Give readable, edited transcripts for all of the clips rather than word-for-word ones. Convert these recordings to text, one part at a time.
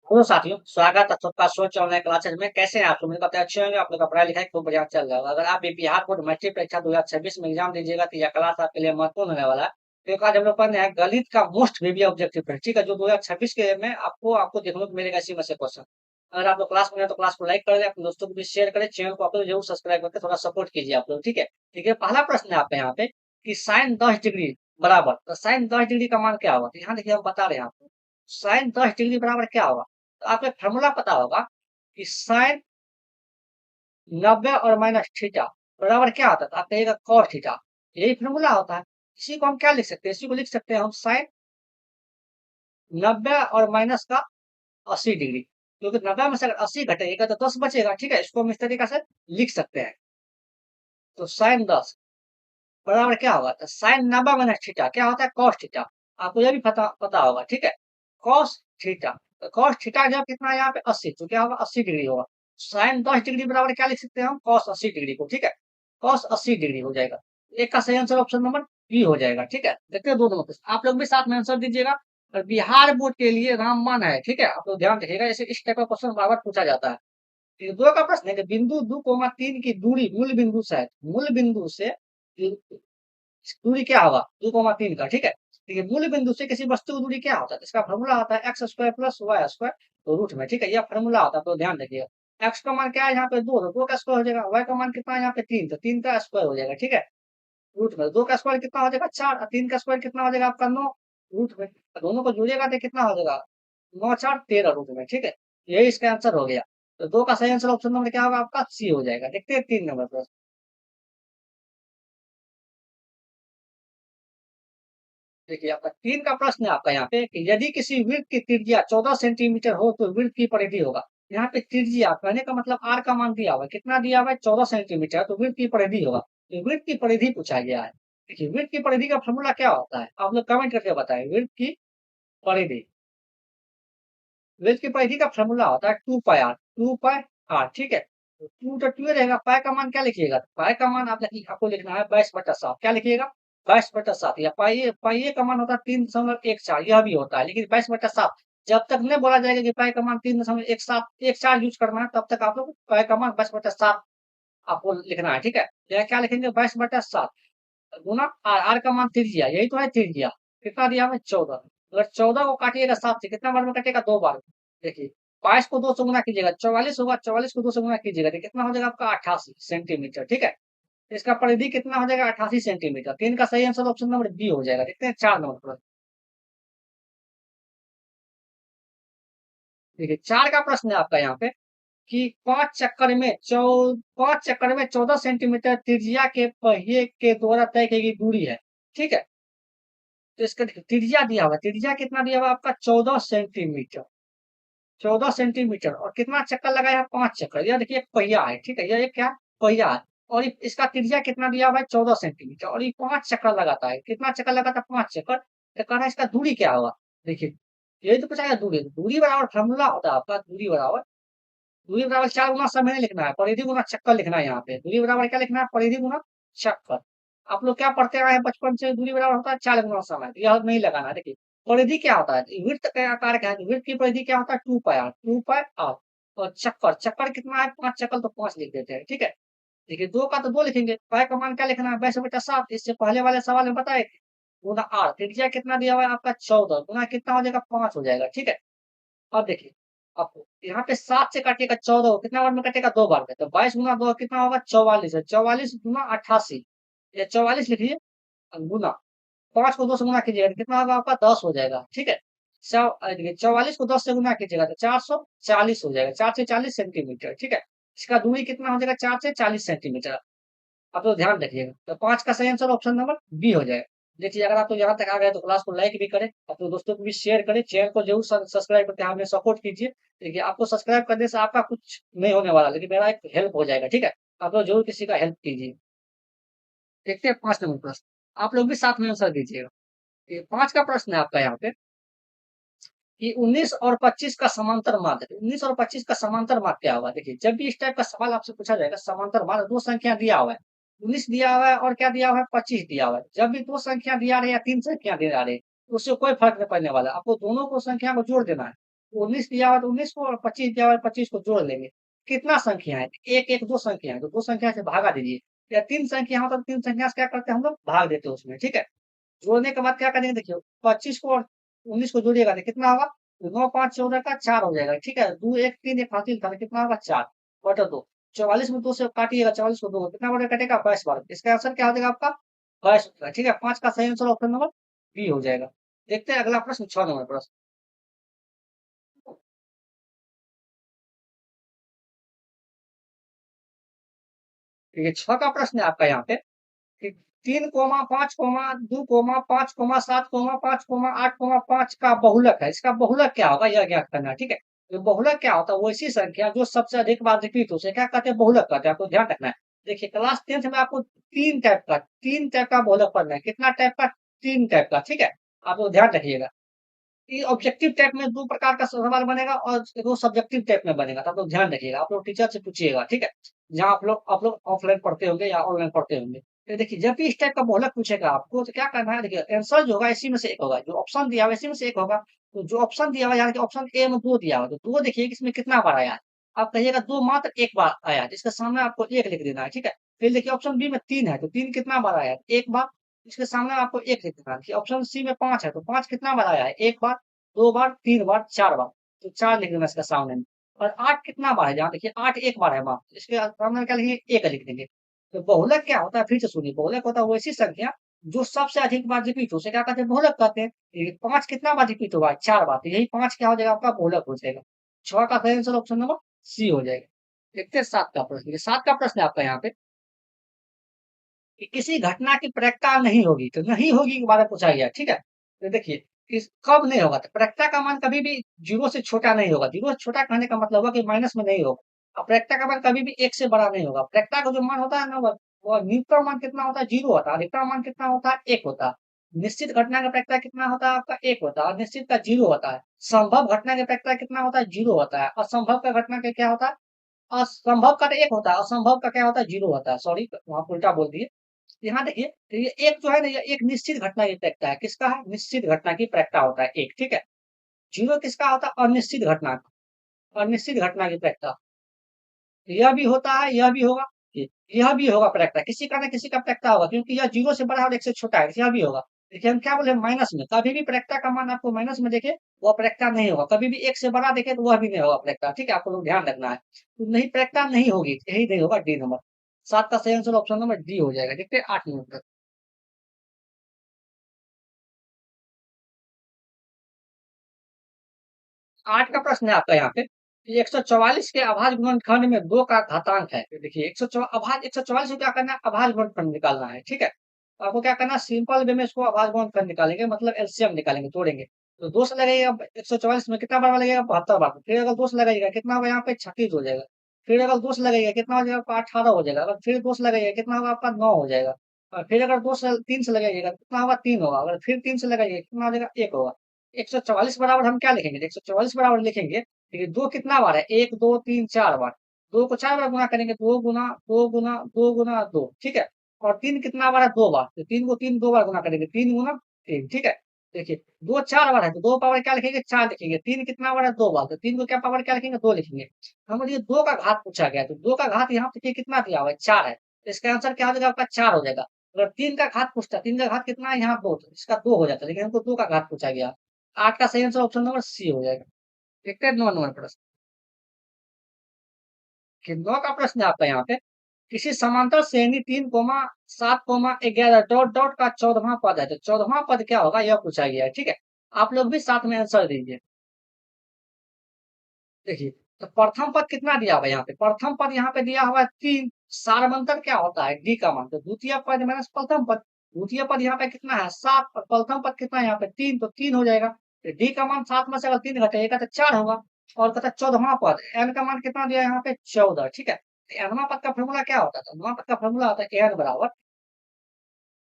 Hello साथियों, स्वागत है सबका सोच ऑनलाइन क्लासेस में। कैसे हैं आप लोग? मुझे बताया अच्छे होंगे। आप लोग का पढ़ाई लिखाई खूब बढ़िया चल रहा होगा। अगर आप भी बिहार बोर्ड मैट्रिक परीक्षा 2026 में एग्जाम दीजिएगा तो यह क्लास आपके लिए महत्वपूर्ण होने वाला है। तो एक आज हम लोग पढ़ने हैं गणित का मोस्ट वीवीआई ऑब्जेक्टिव है, ठीक है, जो 2026 के में आपको आपको देखने को मिलेगा इसी में से क्वेश्चन। अगर आप लोग क्लास में हैं तो क्लास को लाइक कर दें, अपने दोस्तों को भी शेयर करें, चैनल को आप लोग जरूर सब्सक्राइब करके थोड़ा सपोर्ट कीजिए आप लोग, ठीक है। ठीक है, पहला प्रश्न है आपका यहाँ पे कि साइन 10 डिग्री बराबर, तो साइन 10 डिग्री का मान क्या होगा? तो यहाँ देखिए हम बता रहे हैं आपको, साइन 10 डिग्री बराबर क्या होगा। तो आपको एक फॉर्मूला पता होगा कि साइन 90 और माइनस थीटा बराबर क्या होता है? तो आप कहिएगा कॉस थीटा। यही फॉर्मूला होता है। इसी को हम क्या लिख सकते हैं? इसी को लिख सकते हैं हम साइन 90 और माइनस का 80 डिग्री, क्योंकि 90 में से अगर 80 घटेगा तो 10 बचेगा, ठीक है। इसको हम इस तरीके से लिख सकते हैं। तो साइन 10 बराबर क्या होगा? तो साइन 90 माइनस थीटा क्या होता है? Cos theta. आपको यह भी पता पता होगा, ठीक है। कॉस थीटा, तो कॉस थीटा जब कितना है यहाँ पे 80, तो क्या होगा? 80 डिग्री होगा। साइन 10 डिग्री बराबर क्या लिख सकते हैं हम? कॉस 80 डिग्री को, ठीक है। कॉस 80 डिग्री हो जाएगा। एक का सही आंसर ऑप्शन नंबर बी हो जाएगा, ठीक है। देखते हैं दो नंबर पे आप लोग भी साथ में आंसर दीजिएगा। और बिहार बोर्ड के लिए रामबाण है, ठीक है। आप लोग ध्यान रखिएगा, जैसे इस टाइप का क्वेश्चन बार बार पूछा जाता है। फिर दो का प्रश्न है कि बिंदु 2,3 की दूरी मूल बिंदु से दूरी क्या होगा? 2,3 का, ठीक है। देखिए मूल बिंदु से किसी वस्तु की दूरी क्या होता है? इसका फॉर्मूला आता है X square plus Y square तो रूट में, ठीक है। यह फॉर्मूला आता है, तो ध्यान रखिएगा। एक्स का मान क्या है यहाँ पे? 2, तो 2 का स्क्वायर हो जाएगा। वाई का मान कितना है यहाँ पे? 3, तो 3 का स्क्वायर हो जाएगा, ठीक है। रूट में 2 का स्क्वायर कितना हो जाएगा? 4, और 3 का स्क्वायर कितना हो जाएगा आपका? 9। रूट में दोनों को जोड़िएगा तो कितना हो जाएगा? 9 4 13 रूट में, ठीक है। यही इसका आंसर हो गया। तो 2 का सही आंसर ऑप्शन नंबर क्या होगा आपका? सी हो जाएगा। देखते हैं 3 नंबर पर। देखिए आपका 3 का प्रश्न है आपका यहाँ पे कि यदि किसी वृत्त की त्रिज्या 14 सेंटीमीटर हो तो वृत्त की परिधि होगा। यहाँ पे त्रिज्या कहने का मतलब आर का मान दिया हुआ है, कितना दिया हुआ है? 14 सेंटीमीटर, तो वृत्त की परिधि होगा। तो वृत्त की परिधि पूछा गया है। देखिए वृत्त की परिधि का फॉर्मूला क्या होता है? आप लोग कमेंट करके बताएं। परिधि वृत्त की परिधि का फॉर्मूला होता है 2 पाई आर, 2 पाई आर, ठीक है। तो 2 तो 2 रहेगा। पाई का मान क्या लिखिएगा? पाई का मान आपको लिखना है 22/7। क्या लिखिएगा? 22/7। या पाई पाई ए का मान होता है 3.14, यह भी होता है, लेकिन 22/7 जब तक नहीं बोला जाएगा कि पाई का मान 3.1714 यूज करना है, तब तक आप लोग पाई का मान 22/7 आपको लिखना है, ठीक है। यह क्या लिखेंगे? 22/7 गुना आर, आर का मान त्रिज्या, यही तो है त्रिज्या। कितना दिया हमें? 14। अगर 14 को काटिएगा 7 से, कितना बार में कटेगा? 2 बार में। देखिए 22 को 2 से गुना कीजिएगा 44 होगा, 44 को 2 से गुना कीजिएगा तो कितना हो जाएगा आपका? 88 सेंटीमीटर, ठीक है। तो इसका परिधि कितना हो जाएगा? 88 सेंटीमीटर। 3 का सही आंसर ऑप्शन नंबर बी हो जाएगा। देखते हैं 4 नंबर पर। देखिए 4 का प्रश्न है आपका यहाँ पे कि 5 चक्कर में 14 सेंटीमीटर त्रिज्या के पहिए के द्वारा तय की गई दूरी है, ठीक है। तो इसका देखिए त्रिज्या दिया हुआ है। त्रिज्या कितना दिया हुआ है आपका? 14 सेंटीमीटर। 14 सेंटीमीटर और कितना चक्कर लगाया है? 5 चक्कर। यह देखिए एक पहिया है, ठीक है। यह एक क्या? पहिया है। और इसका त्रिज्या कितना दिया हुआ है? 14 सेंटीमीटर, और ये 5 चक्कर लगाता है। कितना चक्कर लगाता है? 5 चक्कर। तो कहना है इसका दूरी क्या होगा? देखिए यही तो पूछा गया। दूरी, दूरी बराबर फॉर्मूला होता है आपका, दूरी बराबर 4 गुना समय नहीं लिखना है, परिधि गुना चक्कर लिखना है। यहाँ पे दूरी बराबर क्या लिखना है? परिधि गुना चक्कर। आप लोग क्या पढ़ते आए हैं बचपन से? दूरी बराबर होता है 4 गुना समय, तो यह नहीं लगाना है। देखिए परिधि क्या होता है? वृत्त के आकार का है, तो वृत्त की परिधि क्या होता है? 2 पाई आर, 2 पाई आर। और चक्कर, चक्कर कितना है? 5 चक्कर, तो 5 लिख देते हैं, ठीक है। देखिए 2 का तो 2 लिखेंगे। पाई का मान क्या लिखना है? 22/7। इससे पहले वाले सवाल में बताए थे। गुना आर, त्रिज्या कितना दिया हुआ है आपका? 14 गुना कितना हो जाएगा? 5 हो जाएगा, ठीक है। अब देखिए आपको यहाँ पे 7 से काटिएगा 14 को, कितना बार में कटेगा? 2 बार में। तो 22 गुना 2 कितना होगा? 44 है। 44 गुना 88, ये 44 लिखिए। गुना 5 को 2 से गुना कीजिएगा तो कितना होगा आपका? 10 हो जाएगा, ठीक है। 44 को 10 से गुना कीजिएगा तो 440 हो जाएगा। 4 से 40 सेंटीमीटर, ठीक है। इसका दूरी कितना हो जाएगा? 4 से 40 सेंटीमीटर। आप तो ध्यान रखिएगा। तो 5 का सही आंसर ऑप्शन नंबर बी हो जाएगा। देखिए अगर आप तो यहाँ तक आ गए तो क्लास को लाइक भी करें, अपने दोस्तों को भी शेयर करें, चैनल को जरूर सब्सक्राइब करके हमें सपोर्ट कीजिए। देखिए आपको सब्सक्राइब करने से आपका कुछ नहीं होने वाला, लेकिन मेरा एक हेल्प हो जाएगा, ठीक है। आप लोग जरूर किसी का हेल्प कीजिए। देखते हैं 5 नंबर प्रश्न। आप लोग भी साथ में आंसर दीजिएगा। ये 5 का प्रश्न है आपका यहाँ पे कि 19 और 25 का समांतर माध्य। 19 और 25 का समांतर माध्य क्या होगा? देखिए जब भी इस टाइप का सवाल आपसे पूछा जाएगा, समांतर माध्य दो संख्या दिया हुआ है, 19 दिया हुआ है और क्या दिया हुआ है? 25 दिया हुआ है। जब भी दो संख्या दिया रहे या तीन संख्या दिया रहे, तो उससे कोई फर्क नहीं पड़ने वाला। आपको दोनों को संख्या को जोड़ देना है। 19 दिया हुआ तो 19 को, और 25 दिया हुआ है 25 को जोड़ लेंगे। कितना संख्या है? एक एक दो संख्या है, तो दो संख्या से भागा दीजिए। या तीन संख्या हो तो तीन संख्या से क्या करते हैं हम लोग, भाग देते हैं उसमें, ठीक है। जोड़ने के बाद क्या करेंगे, देखिए 25 को और 19 को जोड़िएगा तो कितना होगा, 9 5 14 का 4 हो जाएगा, ठीक है। 2 1 3 एक हासिल था तो कितना होगा 4 बटा 2। 44 में 2 से काटिएगा, 44 को 2 कितना बार कटेगा, 22 बार। इसका आंसर क्या हो जाएगा आपका, 22 होगा, ठीक है। 5 का सही आंसर ऑप्शन नंबर बी हो जाएगा। देखते हैं अगला प्रश्न, 6 नंबर प्रश्न। ठीक है, 6 का प्रश्न है आपका यहाँ पे कि 3, 5, 5, 7, 5, 8, 5 का बहुलक है। इसका बहुलक क्या होगा, यह ज्ञात करना है, ठीक है। तो बहुलक क्या होता है, वो ऐसी संख्या जो सबसे अधिक बार रिपीट हो, उसे क्या कहते हैं, बहुलक कहते हैं। आपको ध्यान रखना है। देखिए क्लास 10th में आपको तीन टाइप का बहुलक पढ़ना है। कितना टाइप का, तीन टाइप का, ठीक है। आप लोग ध्यान रखिएगा। ये ऑब्जेक्टिव टाइप में दो प्रकार का सवाल बनेगा और वो सब्जेक्टिव टाइप में बनेगा, तो आप लोग ध्यान रखिएगा। आप लोग टीचर से पूछिएगा, ठीक है। जहाँ आप लोग ऑफलाइन पढ़ते होंगे या ऑनलाइन पढ़ते होंगे, तो देखिए जब भी इस टाइप का बहुलक पूछेगा आपको तो क्या करना है, देखिए आंसर जो होगा इसी में से एक होगा, जो ऑप्शन दिया हुआ है इसी में से एक होगा। तो जो ऑप्शन दिया हुआ है, यानी कि ऑप्शन ए में दो दिया हुआ है, तो दो देखिए कि इसमें कितना बार आया है। आप कहिएगा दो मात्र एक बार आया है, जिसके सामने आपको एक लिख देना है, ठीक है। फिर देखिए ऑप्शन बी में तीन है, तो तीन कितना बार आया है, एक बार। इसके सामने आपको एक लिख देना है। ऑप्शन सी में पांच है, तो पांच कितना बार आया है, एक बार, दो बार, तीन बार, चार बार। तो चार लिख देना इसका सामने में। और आठ कितना बार है, जहाँ देखिए आठ एक बार है वहां, इसके सामने क्या लिखेंगे, एक लिख देंगे। तो बहुलक क्या होता है, फिर से सुनिए, बहुलक होता है वो ऐसी संख्या जो सबसे अधिक बार रिपीट हो, उसे क्या कहते हैं, बहुलक कहते हैं। ये पांच कितना बार रिपीट हुआ है, चार बार, तो यही पांच क्या हो जाएगा आपका, बहुलक हो जाएगा। छह का सही आंसर ऑप्शन नंबर सी हो जाएगा। देखते हैं सात का प्रश्न। ये सात का प्रश्न है आपका यहाँ पे कि किसी घटना की प्रक्रिया नहीं होगी, तो नहीं होगी के बारे में पूछा गया, ठीक है। तो देखिए किस कब नहीं होगा, तो प्रक्रिया का मान कभी भी जीरो से छोटा नहीं होगा। जीरो से छोटा कहने का मतलब हुआ कि माइनस में नहीं होगा। और प्रक्रिया का मान कभी भी एक से बड़ा नहीं होगा। प्रक्रिया का जो मान होता है ना, वो न्यूनतम मान कितना होता है, जीरो होता है। अधिकतम मान कितना होता है, एक होता है। निश्चित घटना का प्रक्रिया कितना होता है आपका, एक होता है। और निश्चित का जीरो होता है। संभव घटना का प्रक्रिया कितना होता है, जीरो होता है। असंभव का घटना का क्या होता है, असंभव का तो एक होता है, असंभव का क्या होता है, जीरो होता है। सॉरी वहां उल्टा बोल दिए। यहाँ देखिए, तो ये एक जो है ना, ये एक निश्चित घटना की प्रक्रिया है। किसका है, निश्चित घटना की प्रक्रिया होता है एक, ठीक है। जीरो किसका होता है, अनिश्चित घटना का, अनिश्चित घटना की प्रक्रिया। यह भी होता है, यह भी होगा, यह भी होगा प्रक्रिया, किसी का ना किसी का प्रक्रिया होगा, क्योंकि यह जीरो से बड़ा और एक से छोटा है, यह भी होगा। देखिए हम क्या बोले, माइनस में कभी भी प्रक्रिया का मान आपको माइनस में देखे, वह प्रक्रिया नहीं होगा। कभी भी एक से बड़ा देखे तो वह भी नहीं होगा प्रक्रिया, ठीक है। आपको लोग ध्यान रखना है, तो नहीं प्रक्रिया नहीं होगी, यही नहीं होगा, डी नंबर। सात का सही आंसर ऑप्शन नंबर डी हो जाएगा। देखते हैं आठ नंबर। 8 का प्रश्न है आपका यहाँ पे कि 144 के अभाज्य गुणनखंड में 2 का घातांक है। तो देखिए 144 को क्या करना है, अभाज्य गुणनखंड निकालना है, ठीक है। तो आपको क्या करना है, सिंपल वे में इसको अभाज्य गुणनखंड निकालेंगे, मतलब एलसीएम निकालेंगे, तोड़ेंगे। तो 2 से लगेगा 144 में कितना बार लगेगा, 72 बार। फिर अगर 2 से लगेगा कितना होगा यहाँ पे, 36 हो जाएगा। फिर अगर 2 से लगेगा कितना हो जाएगा आपका, 18 हो जाएगा। अगर फिर 2 से लगेगा कितना होगा आपका, 9 हो जाएगा। और फिर अगर 2 से 3 से लगेगा कितना होगा, 3 होगा। अगर फिर 3 से लगेगा कितना हो जाएगा, 1 होगा। 144 बराबर हम क्या लिखेंगे, 144 बराबर लिखेंगे, देखिए दो कितना बार है, एक दो तीन चार बार। दो को चार बार गुना करेंगे, दो गुना दो गुना दो गुना दो, ठीक है। और तीन कितना बार है, दो बार, तो तीन को तीन दो बार गुना करेंगे, तीन गुना तीन, ठीक है। देखिए दो चार बार है, तो दो पावर क्या लिखेंगे, चार लिखेंगे। तीन कितना बार है, दो बार, तो तीन को क्या पावर क्या लिखेंगे, दो लिखेंगे। हम ये दो का घात पूछा गया, तो दो का घात यहाँ पे कितना दिया हुआ है, चार है, तो इसका आंसर क्या हो जाएगा आपका, चार हो जाएगा। अगर तीन का घात पूछता, तीन का घात कितना है यहाँ, दो, तो इसका दो हो जाता है, लेकिन हमको दो का घात पूछा गया। आठ का सही आंसर ऑप्शन नंबर सी हो जाएगा। देखते हैं 9 नंबर प्रश्न। कि 9 का प्रश्न है आपका यहाँ पे, किसी समांतर श्रेणी 3, 7, 11 डॉट डॉट का 14वां पद है, तो 14वां पद क्या होगा यह पूछा गया है, ठीक है। आप लोग भी साथ में आंसर दीजिए। देखिए, तो प्रथम पद कितना दिया हुआ है यहाँ पे, प्रथम पद यहाँ पे दिया हुआ है 3। सारमंतर क्या होता है, डी का मान, तो द्वितीय पद माइनस प्रथम पद। द्वितीय पद यहाँ पे कितना है, 7, और प्रथम पद कितना है यहाँ पे, 3, तो 3 हो जाएगा। तो डी का मान 7 में से अगर 3 घटेगा तो 4 होगा। और कहता 14वां पद, एन का मान कितना दिया है यहाँ पे, 14, ठीक है। एनवां पद का फॉर्मूला क्या होता है, एनवां पद का फॉर्मूला होता है एन बराबर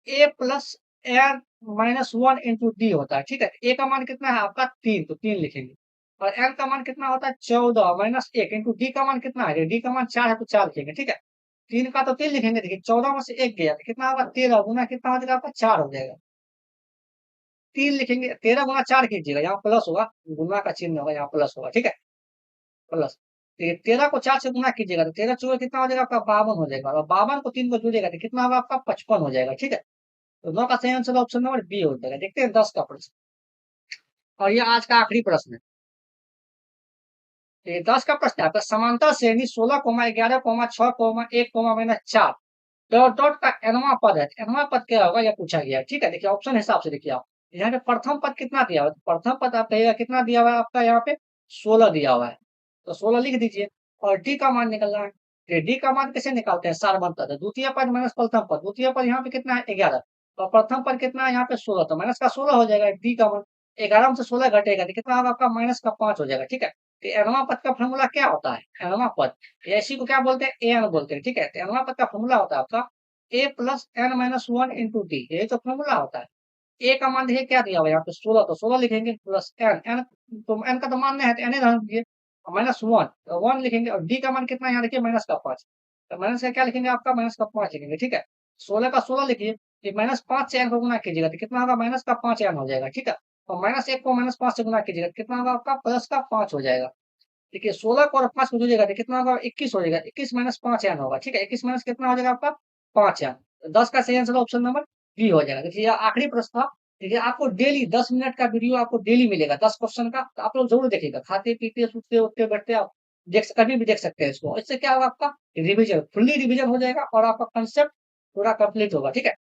a plus n minus one into d होता है, ठीक है। ए का मान कितना है आपका, 3, तो 3 लिखेंगे। और एन का मान कितना होता है, 14 माइनस एक इंटू डी का मान कितना है, डी का मान 4 है, तो 4 लिखेंगे, ठीक है। 3 का तो 3 लिखेंगे। देखिए 14 में से एक गया तो कितना होगा, 13 गुना कितना हो जाएगा आपका, 4 हो जाएगा। 3 लिखेंगे, 13 गुना 4 कीजिएगा, यहाँ प्लस होगा, गुना का चिन्ह होगा, यहाँ प्लस होगा, ठीक है? प्लस 13 को 4 से गुना कीजिएगा तो 13 चौके कितना हो जाएगा आपका 52 हो जाएगा, और 52 को 3 को जोड़िएगा तो कितना होगा आपका 55 हो जाएगा, ठीक है? तो 9 का सही आंसर ऑप्शन नंबर बी हो जाएगा। देखते हैं 10 का प्रश्न, और ये आज का आखिरी प्रश्न है। ये 10 का प्रश्न है आपका, समांतर श्रेणी 16, 11, 6, 1, -4 डॉट डॉट का nवां पद है। nवां पद क्या होगा यह पूछा गया है, ठीक है? देखिए ऑप्शन हिसाब से देखिए आप, यहाँ पे प्रथम पद कितना दिया हुआ है? तो प्रथम पद आप कहिएगा कितना दिया हुआ है आपका, यहाँ पे 16 दिया हुआ है, तो 16 लिख दीजिए। और डी का मान निकलना है, तो डी का मान कैसे निकालते हैं? सारबंध पद है, द्वितीय पद माइनस प्रथम पद, द्वितीय पद यहाँ पे कितना है 11, और प्रथम पद कितना है यहाँ पे 16, तो माइनस का 16 हो जाएगा। डी का मान 11 में से 16 घटेगा तो कितना होगा आपका माइनस का 5 हो जाएगा, ठीक है? तो एनवां पद का फॉर्मूला क्या होता है? एनवां पद, ऐसी को क्या बोलते हैं? एन बोलते हैं, ठीक है? तो एनवां पद का फॉर्मूला होता है आपका a plus n minus 1 into d, यही तो फॉर्मूला होता है। ए का मान देखिए क्या दिया हुआ है यहाँ पे 16, तो 16 लिखेंगे, प्लस एन, एन तो एन का तो मान नहीं है तो एन रहने दीजिए, माइनस 1 तो 1 लिखेंगे, और डी का मान कितना है यहाँ देखिए माइनस का 5, तो माइनस का क्या लिखेंगे आपका माइनस का 5 लिखेंगे, ठीक है? 16 का 16 लिखिए, ये माइनस 5 से एन को गुना कीजिएगा तो कितना होगा माइनस का 5 एन हो जाएगा, ठीक है? और माइनस 1 को माइनस 5 से गुना कीजिएगा तो कितना होगा आपका प्लस का 5 हो जाएगा। देखिए 16 को और 5 को जोड़िएगा तो कितना होगा 21 हो जाएगा, 21 माइनस 5 एन होगा, ठीक है? 21 माइनस कितना हो जाएगा आपका 5 एन, तो 10 का सही आंसर ऑप्शन नंबर बी हो जाएगा। देखिए आखिरी प्रश्न था। देखिए आपको डेली 10 मिनट का वीडियो आपको डेली मिलेगा 10 क्वेश्चन का, तो आप लोग जरूर देखिएगा, खाते पीते सुतते उठते बैठते आप कभी भी देख सकते हैं इसको। इससे क्या होगा आपका रिविजन, फुल्ली रिविजन हो जाएगा और आपका कंसेप्ट पूरा कंप्लीट होगा, ठीक है?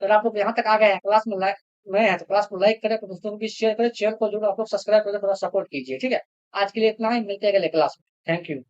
अगर आप लोग यहाँ तक आ गए हैं क्लास में, लाइक नए हैं तो क्लास को लाइक करें, तो दोस्तों को भी शेयर करें, चैनल को जरूर आप लोग सब्सक्राइब करें, थोड़ा सपोर्ट कीजिए, ठीक है? आज के लिए इतना ही, मिलते हैं अगले क्लास में। Thank you.